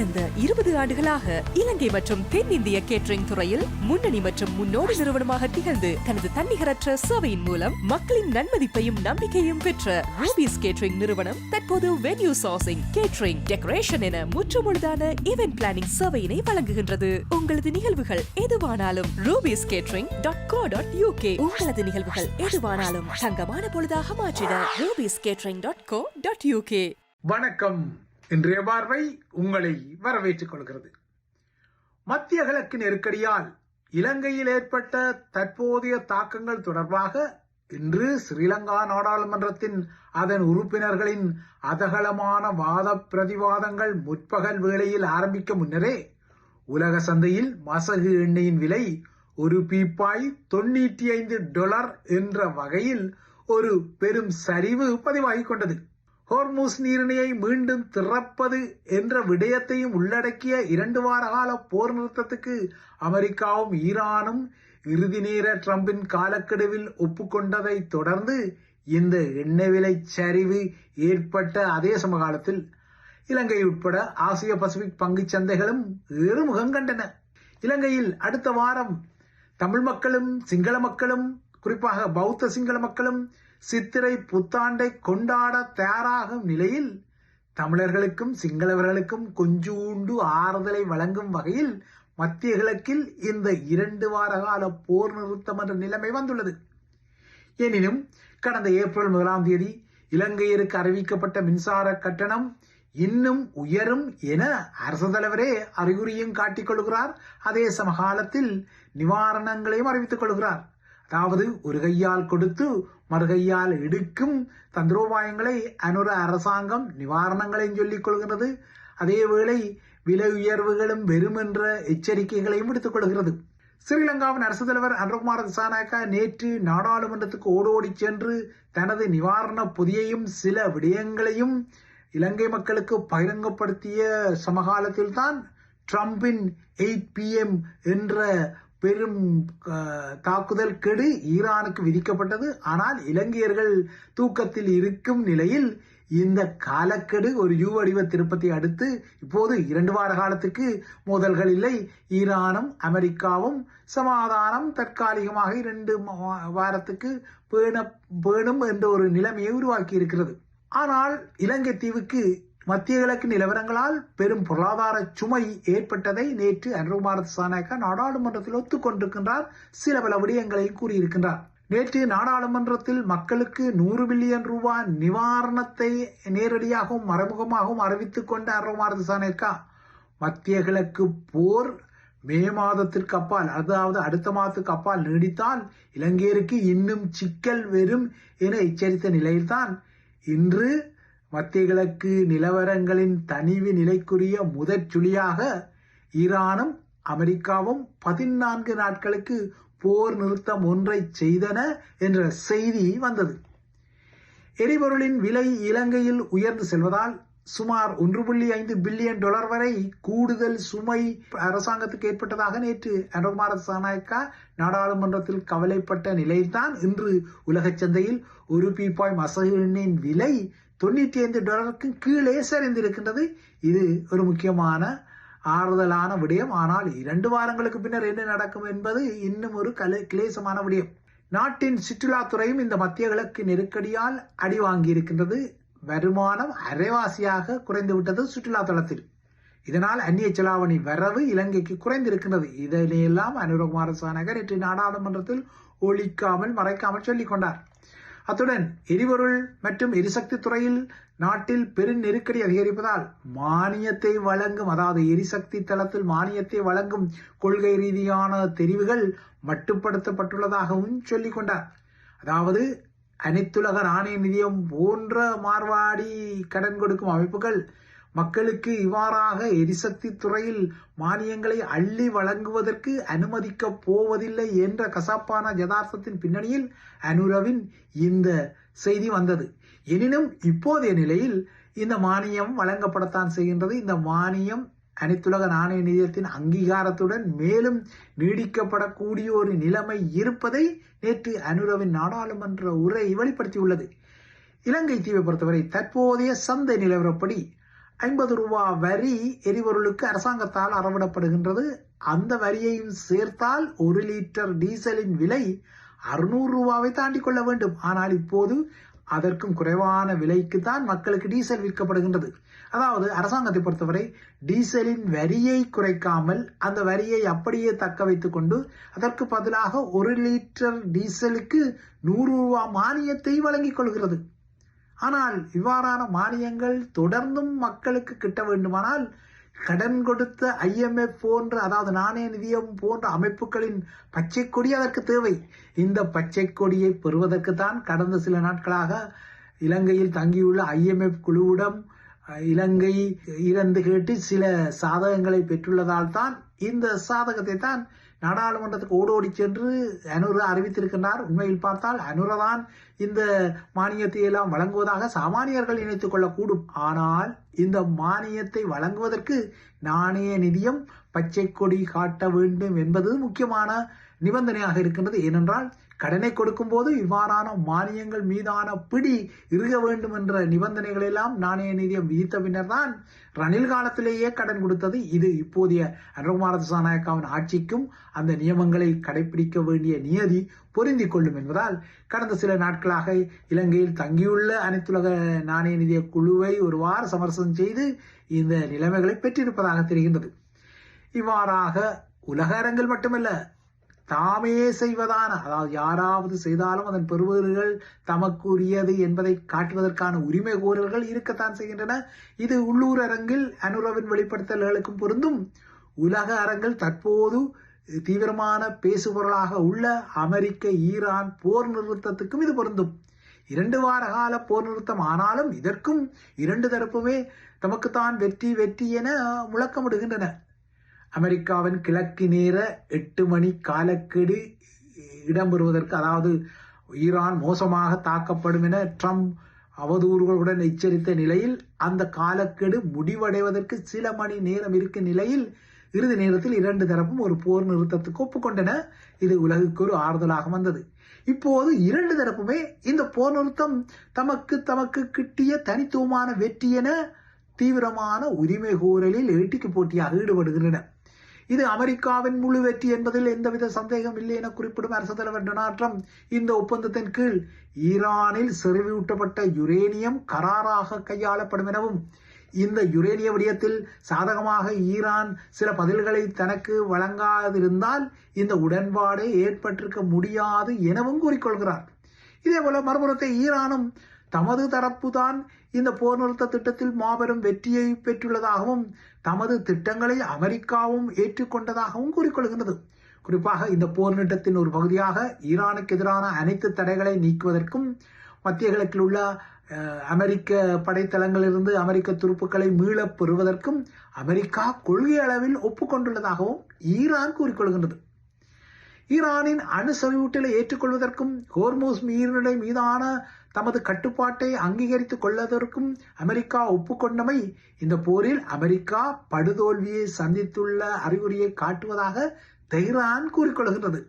கடந்த 20 ஆண்டுகளாக இலங்கை மற்றும் தென்னிந்திய கேட்டரிங் துறையில் முன்னணி மற்றும் முன்னோடி நிறுவனமாக திகழ்ந்து தனது தன்னிகரற்ற சேவையின் மூலம் மக்களின் நன்மதிப்பையும் நம்பிக்கையும் பெற்ற ரூபீஸ் கேட்டரிங் நிறுவனம் தற்போது வென்யூ சோர்சிங், கேட்டரிங், டெக்கரேஷன் என முற்றுமுழுதான ஈவென்ட் பிளானிங் சேவையினை வழங்குகின்றது. உங்களது நிகழ்வுகள் எதுவானாலும் rubiescatering.co.uk உங்களது நிகழ்வுகள் எதுவானாலும் தங்கமான பொழுதாக மாற்றிட rubiescatering.co.uk. வணக்கம். இன்றைய பார்வை உங்களை வரவேற்றுக் கொள்கிறது. மத்திய கிழக்கு நெருக்கடியால் இலங்கையில் ஏற்பட்ட தற்போதைய தாக்கங்கள் தொடர்பாக இன்று ஸ்ரீலங்கா நாடாளுமன்றத்தின் அதன் உறுப்பினர்களின் அதகலமான வாத பிரதிவாதங்கள் முற்பகல் வேளையில் ஆரம்பிக்க முன்னரே உலக சந்தையில் மசகு எண்ணெயின் விலை ஒரு பீப்பாய் $95 என்ற வகையில் ஒரு பெரும் சரிவு பதிவாகிக் கொண்டது. ஹோர்முஸ் நீரிணையை மீண்டும் திறப்பது என்ற விடயத்தையும் உள்ளடக்கிய 2 வார கால போர் நிறுத்தத்துக்கு அமெரிக்காவும் ஈரானும் இறுதி நேர டிரம்பின் காலக்கெடுவில் ஒப்புக்கொண்டதை தொடர்ந்து இந்த எண்ணெய் விலை சரிவு ஏற்பட்ட அதே சமகாலத்தில் இலங்கை உட்பட ஆசிய பசிபிக் பங்கு சந்தைகளும் ஏறுமுகம் கண்டன. இலங்கையில் அடுத்த வாரம் தமிழ் மக்களும் சிங்கள மக்களும், குறிப்பாக பௌத்த சிங்கள மக்களும் சித்திரை புத்தாண்டை கொண்டாட தயாராகும் நிலையில் தமிழர்களுக்கும் சிங்களவர்களுக்கும் கொஞ்சூண்டு ஆறுதலை வழங்கும் வகையில் மத்திய கிழக்கில் இந்த 2 வார கால போர் நிறுத்தம் என்ற நிலைமை வந்துள்ளது. எனினும் கடந்த ஏப்ரல் 1ஆம் தேதி இலங்கையருக்கு அறிவிக்கப்பட்ட மின்சார கட்டணம் இன்னும் உயரும் என அரசு தலைவரே அறிகுறியும் காட்டிக் கொள்கிறார். அதே சமகாலத்தில் நிவாரணங்களையும் அறிவித்துக் கொள்கிறார். அதாவது ஒரு கையால் கொடுத்து மறுகையால் எடுக்கும் தந்திரோபாயங்களை அனுர அரசாங்கம் நிவாரணங்களையும் சொல்லிக் கொள்கிறது. அதேவேளை விலை உயர்வுகளும் வெறும் என்ற எச்சரிக்கைகளையும் விடுத்துக் கொள்கிறது. ஸ்ரீலங்காவின் அரசு தலைவர் அனுரகுமார திசாநாயக்கா நேற்று நாடாளுமன்றத்துக்கு ஓடோடி சென்று தனது நிவாரண பொதியையும் சில விடயங்களையும் இலங்கை மக்களுக்கு பகிரங்கப்படுத்திய சமகாலத்தில் தான் ட்ரம்பின் 8 PM என்ற பெரும் தாக்குதல் கெடு ஈரானுக்கு விதிக்கப்பட்டது. ஆனால் இலங்கையர்கள் தூக்கத்தில் இருக்கும் நிலையில் இந்த காலக்கெடு ஒரு யூ வடிவ திருப்பத்தை அடுத்து இப்போது 2 வார காலத்துக்கு மோதல்கள் இல்லை. ஈரானும் அமெரிக்காவும் சமாதானம் தற்காலிகமாக 2 வாரத்துக்கு பேணும் என்ற ஒரு நிலைமையை உருவாக்கி இருக்கிறது. ஆனால் இலங்கை தீவுக்கு மத்திய கிழக்கு நிலவரங்களால் பெரும் பொருளாதார சுமை ஏற்பட்டதை நேற்று அனுரகுமார திசாநாயக்கா நாடாளுமன்றத்தில் ஒத்துக்கொண்டிருக்கின்றார். சில பல விடயங்களையும் கூறியிருக்கின்றார். நேற்று நாடாளுமன்றத்தில் மக்களுக்கு 100 பில்லியன் ரூபாய் நிவாரணத்தை நேரடியாகவும் மறைமுகமாகவும் அறிவித்துக் கொண்ட அனுரகுமார திசாநாயக்கா மத்திய கிழக்கு போர் மே மாதத்திற்கு அப்பால், அதாவது அடுத்த மாதத்துக்கு அப்பால் நீடித்தால் இலங்கையருக்கு இன்னும் சிக்கல் வரும் என எச்சரித்த நிலையில்தான் இன்று மத்திய கிழக்கு நிலவரங்களின் தனிவு நிலைக்குரிய முதற்சுழியாக ஈரானும் அமெரிக்காவும் 14 நாட்களுக்கு போர் நிறுத்தம் ஒன்றை செய்தன என்ற செய்தி வந்தது. எரிபொருளின் விலை இலங்கையில் உயர்ந்து செல்வதால் சுமார் $1.5 பில்லியன் வரை கூடுதல் சுமை அரசாங்கத்துக்கு ஏற்பட்டதாக நேற்று அனுரகுமார திசாநாயக்கா நாடாளுமன்றத்தில் கவலைப்பட்ட நிலையில்தான் இன்று உலக சந்தையில் ஒரு பீப்பாய் மசகு எண்ணெயின் விலை $95 கீழே சரிந்திருக்கின்றது. இது ஒரு முக்கியமான ஆறுதலான விடயம். ஆனால் 2 வாரங்களுக்கு பின்னர் என்ன நடக்கும் என்பது இன்னும் ஒரு கிளேசமான விடயம். நாட்டின் சுற்றுலாத்துறையும் இந்த மத்திய கிழக்கு நெருக்கடியால் அடி வாங்கி இருக்கின்றது. வருமானம் அரைவாசியாக குறைந்துவிட்டது சுற்றுலா தளத்தில். இதனால் அந்நிய செலாவணி வரவு இலங்கைக்கு குறைந்திருக்கின்றது. இதனையெல்லாம் அனுரகுமார திசாநாயக்கா நேற்று நாடாளுமன்றத்தில் ஒழிக்காமல் மறைக்காமல் சொல்லிக் கொண்டார். அத்துடன் எரிபொருள் மற்றும் எரிசக்தி துறையில் நாட்டில் பெரும் நெருக்கடி அதிகரிப்பதால் மானியத்தை வழங்கும், அதாவது எரிசக்தி தளத்தில் மானியத்தை வழங்கும் கொள்கை ரீதியான தெரிவுகள் மட்டுப்படுத்தப்பட்டுள்ளதாகவும் சொல்லிக் கொண்டார். அதாவது அனைத்துலக நாணய நிதியம் போன்ற மார்வாடி கடன் கொடுக்கும் அமைப்புகள் மக்களுக்கு இவ்வாறாக எரிசக்தி துறையில் மானியங்களை அள்ளி வழங்குவதற்கு அனுமதிக்க போவதில்லை என்ற கசாப்பான யதார்த்தத்தின் பின்னணியில் அனுரவின் இந்த செய்தி வந்தது. எனினும் இப்போதைய நிலையில் இந்த மானியம் வழங்கப்படத்தான் செய்கின்றது. இந்த மானியம் அனைத்துலக நாணய நிதியத்தின் அங்கீகாரத்துடன் மேலும் நீடிக்கப்படக்கூடிய ஒரு நிலைமை இருப்பதை நேற்று அனுரவின் நாடாளுமன்ற உரை வெளிப்படுத்தியுள்ளது. இலங்கை தீவை பொறுத்தவரை தற்போதைய சந்தை நிலவரப்படி ரூபா வரி எரிபொருளுக்கு அரசாங்கத்தால் அறவிடப்படுகின்றது. அந்த வரியையும் சேர்த்தால் 1 லிட்டர் டீசலின் விலை 600 ரூபாவை தாண்டி கொள்ள வேண்டும். ஆனால் இப்போது அதற்கும் குறைவான விலைக்கு தான் மக்களுக்கு டீசல் விற்கப்படுகின்றது. அதாவது அரசாங்கத்தை பொறுத்தவரை டீசலின் வரியை குறைக்காமல் அந்த வரியை அப்படியே தக்க வைத்துக் கொண்டு அதற்கு பதிலாக 1 லிட்டர் டீசலுக்கு 100 ரூபா மானியத்தை வழங்கிக் கொள்கிறது. ஆனால் இவ்வாறான மானியங்கள் தொடர்ந்தும் மக்களுக்கு கிட்ட வேண்டுமானால் கடன் கொடுத்த IMF போன்ற, அதாவது நாணய நிதியம் போன்ற அமைப்புகளின் பச்சை கொடி அதற்கு தேவை. இந்த பச்சை கொடியை பெறுவதற்கு தான் கடந்த சில நாட்களாக இலங்கையில் தங்கியுள்ள IMF குழுவிடம் இலங்கை இறந்து கேட்டு சில சாதகங்களை பெற்றுள்ளதால் தான் இந்த சாதகத்தை தான் நாடாளுமன்றத்துக்கு ஓடோடி சென்று அனுரா அறிவித்திருக்கின்றார். உண்மையில் பார்த்தால் அனுரா தான் இந்த மானியத்தை எல்லாம் வழங்குவதாக சாமானியர்கள் நினைத்துக் கொள்ளக்கூடும். ஆனால் இந்த மானியத்தை வழங்குவதற்கு நாணய நிதியம் பச்சை கொடி காட்ட வேண்டும் என்பது முக்கியமான நிபந்தனையாக இருக்கின்றது. ஏனென்றால் கடனை கொடுக்கும் போது இவ்வாறான மானியங்கள் மீதான பிடி இருக்க வேண்டும் என்ற நிபந்தனைகள் எல்லாம் நாணய நிதியம் விதித்த பின்னர் தான் ரணில் காலத்திலேயே கடன் கொடுத்தது. இது இப்போதைய அனுரகுமார திசாநாயக்காவின் ஆட்சிக்கும் அந்த நியமங்களை கடைபிடிக்க வேண்டிய நியதி பொருந்திக் கொள்ளும் என்பதால் கடந்த சில நாட்களாக இலங்கையில் தங்கியுள்ள அனைத்துலக நாணய நிதிய குழுவை ஒருவாறு சமரசம் செய்து இந்த நிலைமைகளை பெற்றிருப்பதாக தெரிகின்றது. இவ்வாறாக உலக அரங்கில் மட்டுமல்ல, தாமே செய்வதான, அதாவது யாராவது செய்தாலும் அதன் பெறுபவர்கள் தமக்குரியது என்பதை காட்டுவதற்கான உரிமை கோரல்கள் இருக்கத்தான் செய்கின்றன. இது உள்ளூர் அரங்கில் அனுரவின் வெளிப்படுத்தல்களுக்கும் பொருந்தும். உலக அரங்கில் தற்போது தீவிரமான பேசுபொருளாக உள்ள அமெரிக்க ஈரான் போர் நிறுத்தத்துக்கும் இது பொருந்தும். 2 வார கால போர் நிறுத்தம் ஆனாலும் இதற்கும் 2 தரப்புமே தமக்குத்தான் வெற்றி என முழக்கமிடுகின்றன. அமெரிக்காவின் கிழக்கு நேர 8 மணி காலக்கெடு இடம்பெறுவதற்கு, அதாவது ஈரான் மோசமாக தாக்கப்படும் என ட்ரம்ப் அவதூறுகளுடன் எச்சரித்த நிலையில் அந்த காலக்கெடு முடிவடைவதற்கு சில மணி நேரம் இருக்கும் நிலையில் இறுதி நேரத்தில் 2 தரப்பும் ஒரு போர் நிறுத்தத்துக்கு ஒப்புக்கொண்டன. இது உலகுக்கு ஒரு ஆறுதலாக வந்தது. இப்போது 2 தரப்புமே இந்த போர் நிறுத்தம் தமக்கு கிட்டிய தனித்துவமான வெற்றி என தீவிரமான உரிமை கோரலில் ஏட்டிக்கு போட்டியாக ஈடுபடுகின்றன. இது அமெரிக்காவின் முழு வெற்றி என்பதில் எந்தவித சந்தேகம் இல்லை என குறிப்பிடும் அரசு தலைவர் டொனால்ட் ட்ரம்ப் இந்த ஒப்பந்தத்தின் கீழ் ஈரானில் செறிவூட்டப்பட்ட யுரேனியம் கராராக கையாளப்படும் எனவும், இந்த யுரேனிய விடயத்தில் சாதகமாக ஈரான் சில பதில்களை தனக்கு வழங்காதிருந்தால் இந்த உடன்பாடே ஏற்பட்டிருக்க முடியாது எனவும் கூறிக்கொள்கிறார். இதேபோல மறுபுறத்தை ஈரானும் தமது தரப்புதான் இந்த போர் நிறுத்த திட்டத்தில் மாபெரும் வெற்றியை பெற்றுள்ளதாகவும் தமது திட்டங்களை அமெரிக்காவும் ஏற்றுக்கொண்டதாகவும் கூறிக்கொள்கின்றது. குறிப்பாக இந்த போர் நிறுத்தத்தின் ஒரு பகுதியாக ஈரானுக்கு எதிரான அனைத்து தடைகளை நீக்குவதற்கும் மத்திய கிழக்கில் உள்ள அமெரிக்க படைத்தளங்களிலிருந்து அமெரிக்க துருப்புக்களை மீளப் பெறுவதற்கும் அமெரிக்கா கொள்கை அளவில் ஒப்புக்கொண்டுள்ளதாகவும் ஈரான் கூறிக்கொள்கின்றது. ஈரானின் அணு செறிவூட்டலை ஏற்றுக்கொள்வதற்கும் ஹோர்முஸ் நீரிணை மீதான தமது கட்டுப்பாட்டை அங்கீகரித்துக் கொள்வதற்கும் அமெரிக்கா ஒப்புக்கொண்டமை இந்த போரில் அமெரிக்கா படுதோல்வியை சந்தித்துள்ள அறிகுறியை காட்டுவதாக தெஹ்ரான் கூறிக்கொள்கின்றது.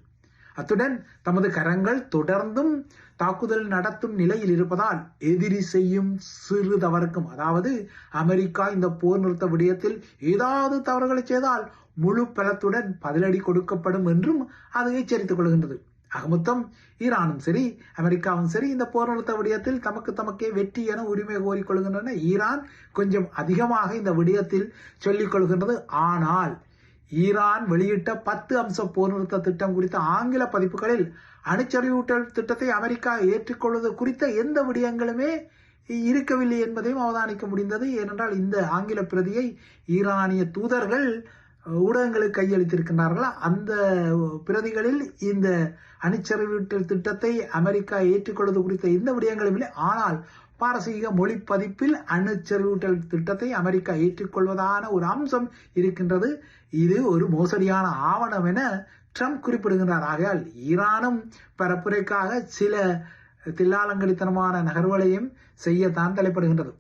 அத்துடன் தமது கரங்கள் தொடர்ந்தும் தாக்குதல் நடத்தும் நிலையில் இருப்பதால் எதிரி செய்யும் சிறு தவறுக்கும், அதாவது அமெரிக்கா இந்த போர் நிறுத்த விடயத்தில் ஏதாவது தவறுகளை செய்தால் முழு பலத்துடன் பதிலடி கொடுக்கப்படும் என்றும் அது எச்சரித்துக் கொள்கின்றது. மொத்தம் ஈரானும் சரி அமெரிக்காவும் சரி இந்த போர் நிறுத்த விடயத்தில் தமக்கே வெற்றி என உரிமை கோரிக்கொள்கின்றன. ஈரான் கொஞ்சம் அதிகமாக இந்த விடயத்தில் சொல்லிக் கொள்கின்றது. ஆனால் ஈரான் வெளியிட்ட 10 அம்ச போர் நிறுத்த திட்டம் குறித்த ஆங்கில பதிப்புகளில் அணுச்சரிவூட்டல் திட்டத்தை அமெரிக்கா ஏற்றுக்கொள்வது குறித்த எந்த விடயங்களுமே இருக்கவில்லை என்பதையும் அவதானிக்க முடிந்தது. ஏனென்றால் இந்த ஆங்கில பிரதியை ஈரானிய தூதர்கள் ஊடகங்களுக்கு கையளித்திருக்கின்றார்கள். அந்த பிரதிகளில் இந்த அணுச்சரிவூட்டல் திட்டத்தை அமெரிக்கா ஏற்றுக்கொள்வது குறித்த எந்த விடயங்களும் இல்லை. ஆனால் பாரசீக மொழி பதிப்பில் அணுச்சரிவூட்டல் திட்டத்தை அமெரிக்கா ஏற்றுக்கொள்வதான ஒரு அம்சம் இருக்கின்றது. இது ஒரு மோசடியான ஆவணம் என ட்ரம்ப் குறிப்பிடுகின்றார். ஆகையால் ஈரானும் பரப்புரைக்காக சில தில்லாலங்கடித்தனமான நகர்வுகளையும் செய்யத்தான் தலைப்படுகின்றது.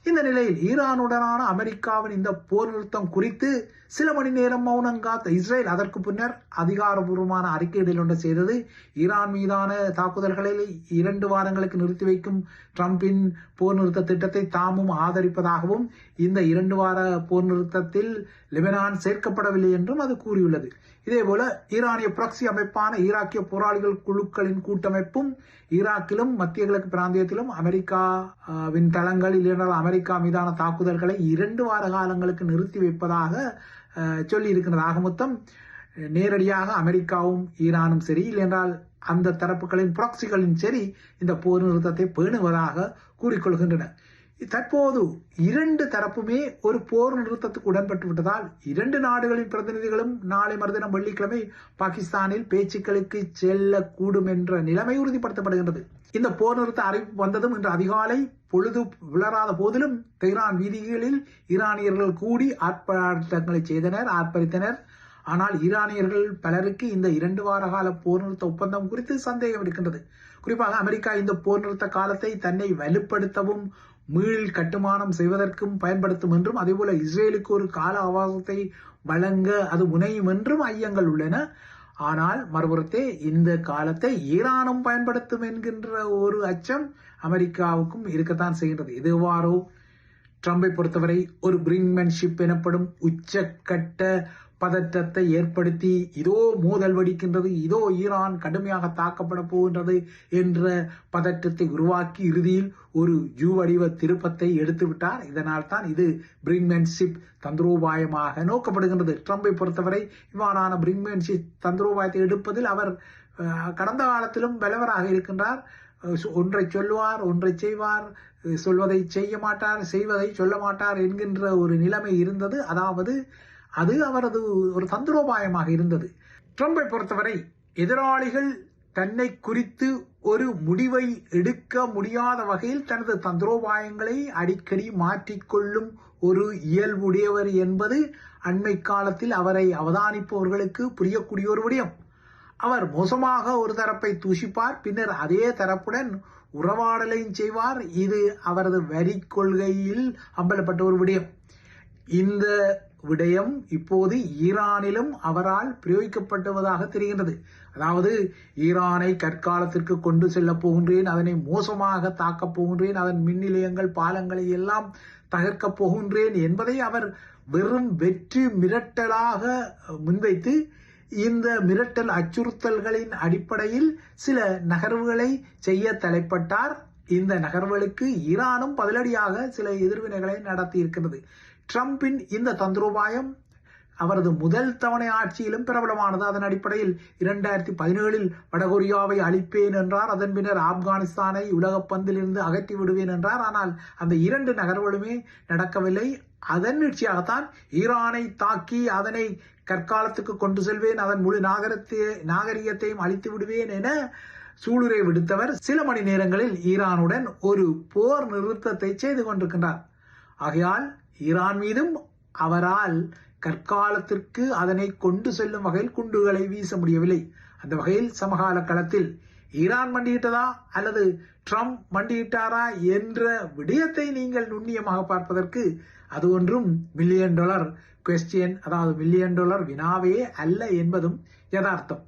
இந்த நிலையில் ஈரானுடனான அமெரிக்காவின் இந்த போர் நிறுத்தம் குறித்து சில மணி நேரம் மௌனம் காத்த இஸ்ரேல் அதற்கு பின்னர் அதிகாரபூர்வமான அறிக்கையிடல் ஒன்று செய்தது. ஈரான் மீதான தாக்குதல்களை 2 வாரங்களுக்கு நிறுத்தி வைக்கும் ட்ரம்பின் போர் நிறுத்த திட்டத்தை தாமும் ஆதரிப்பதாகவும் இந்த 2 வார போர் நிறுத்தத்தில் லெபனான் சேர்க்கப்படவில்லை என்றும் அது கூறியுள்ளது. இதேபோல ஈரானிய புரக்சி அமைப்பான ஈராக்கிய போராளிகள் குழுக்களின் கூட்டமைப்பும் ஈராக்கிலும் மத்திய கிழக்கு பிராந்தியத்திலும் அமெரிக்காவின் தளங்கள் இல்லையென்றால் அமெரிக்கா மீதான தாக்குதல்களை 2 வார காலங்களுக்கு நிறுத்தி வைப்பதாக சொல்லி இருக்கிறது. ஆக மொத்தம் நேரடியாக அமெரிக்காவும் ஈரானும் சரி இல்லையென்றால் அந்த தரப்புகளின் புராக்சிகளின் சரி இந்த போர் நிறுத்தத்தை பேணுவதாக கூறிக்கொள்கின்றன. தற்போது 2 தரப்புமே ஒரு போர் நிறுத்தத்துக்கு உடன்பட்டு விட்டதால் 2 நாடுகளின் பிரதிநிதிகளும் நாளை மறுதினம் வெள்ளிக்கிழமை பாகிஸ்தானில் பேச்சுக்களுக்கு செல்லக்கூடும் என்ற நிலைமை உறுதிப்படுத்தப்படுகின்றது. இந்த போர் நிறுத்த அறிவிப்பு வந்ததும் இன்று அதிகாலை பொழுது விளராத போதிலும் தெஹ்ரான் வீதிகளில் ஈரானியர்கள் கூடி ஆர்ப்பாட்டங்களை ஆர்ப்பரித்தனர். ஆனால் ஈரானியர்கள் பலருக்கு இந்த 2 வார கால போர் நிறுத்த ஒப்பந்தம் குறித்து சந்தேகம் இருக்கின்றது. குறிப்பாக அமெரிக்கா இந்த போர் நிறுத்த காலத்தை தன்னை வலுப்படுத்தவும் மீள் கட்டுமானம் செய்வதற்கும் பயன்படுத்தும் என்றும் அதேபோல இஸ்ரேலுக்கு ஒரு கால அவகாசத்தை வழங்க அது முனையும் என்றும் ஐயங்கள் உள்ளன. ஆனால் மறுபுறத்தே இந்த காலத்தை ஈரானும் பயன்படுத்தும் என்கின்ற ஒரு அச்சம் அமெரிக்காவுக்கும் இருக்கத்தான் செய்கின்றது. இதுவாரோ ட்ரம்பை பொறுத்தவரை ஒரு பிரிங்மேன்ஷிப் எனப்படும் உச்சக்கட்ட பதற்றத்தை ஏற்படுத்தி இதோ மோதல் வெடிக்கின்றது, இதோ ஈரான் கடுமையாக தாக்கப்பட போகின்றது என்ற பதற்றத்தை உருவாக்கி இறுதியில் ஒரு ஜூ வடிவ திருப்பத்தை எடுத்து விட்டார். இதனால் தான் இது பிரிங்மேன்ஷிப் தந்திரோபாயமாக நோக்கப்படுகின்றது. ட்ரம்பை பொறுத்தவரை இவ்வாறான பிரிங்மேன்ஷிப் தந்திரோபாயத்தை எடுப்பதில் அவர் கடந்த காலத்திலும் வல்லவராக இருக்கின்றார். ஒன்றை சொல்லுவார், ஒன்றை செய்வார், சொல்வதை செய்ய மாட்டார், செய்வதை சொல்ல மாட்டார் என்கின்ற ஒரு நிலைமை இருந்தது. அதாவது அது அவரது ஒரு தந்திரோபாயமாக இருந்தது. ட்ரம்பை பொறுத்தவரை எதிராளிகள் தன்னை குறித்து ஒரு முடிவை எடுக்க முடியாத வகையில் தனது தந்திரோபாயங்களை அடிக்கடி மாற்றிக்கொள்ளும் ஒரு இயல்புடையவர் என்பது அண்மை காலத்தில் அவரை அவதானிப்பவர்களுக்கு புரியக்கூடிய ஒரு விடயம். அவர் மோசமாக ஒரு தரப்பை தூஷிப்பார், பின்னர் அதே தரப்புடன் உறவாடலையும் செய்வார். இது அவரது வரி கொள்கையில் அம்பலப்பட்ட ஒரு விடயம். இந்த விடயம் இப்போது ஈரானிலும் அவரால் பிரயோகிக்கப்படுவதாக தெரிகின்றது. அதாவது ஈரானை கற்காலத்திற்கு கொண்டு செல்ல போகின்றேன், அதனை மோசமாக தாக்கப் போகின்றேன், அதன் மின் நிலையங்கள் பாலங்களை எல்லாம் தகர்க்கப் போகின்றேன் என்பதை அவர் வெறும் வெற்றி மிரட்டலாக முன்வைத்து இந்த மிரட்டல் அச்சுறுத்தல்களின் அடிப்படையில் சில நகர்வுகளை செய்ய தலைப்பட்டார். இந்த நகர்வுகளுக்கு ஈரானும் பதிலடியாக சில எதிர்வினைகளை நடத்தி இருக்கின்றது. ட்ரம்பின் இந்த தந்திரோபாயம் அவரது முதல் தவணை ஆட்சியிலும் பிரபலமானது. அதன் அடிப்படையில் 2017 வடகொரியாவை அழிப்பேன் என்றார். அதன் பின்னர் ஆப்கானிஸ்தானை உலகப் பந்திலிருந்து அகற்றி விடுவேன் என்றார். ஆனால் அந்த 2 நகர்வுகளுமே நடக்கவில்லை. அதன் நீட்சியாகத்தான் ஈரானை தாக்கி அதனை கற்காலத்துக்கு கொண்டு செல்வேன், அதன் முழு நாகரிகத்தையும் அழித்து விடுவேன் என சூளுரை விடுத்தவர் சில மணி நேரங்களில் ஈரானுடன் ஒரு போர் நிறுத்தத்தை செய்து கொண்டிருக்கின்றார். ஆகையால் ஈரான் மீதும் அவரால் கற்காலத்திற்கு அதனை கொண்டு செல்லும் வகையில் குண்டுகளை வீச முடியவில்லை. அந்த வகையில் சமகால களத்தில் ஈரான் மண்டியிட்டதா அல்லது ட்ரம்ப் மண்டியிட்டாரா என்ற விடயத்தை நீங்கள் நுண்ணியமாக பார்ப்பதற்கு அது ஒன்றும் $1 மில்லியன் கொஸ்டின், அதாவது $1 மில்லியன் வினாவே அல்ல என்பதும் யதார்த்தம்.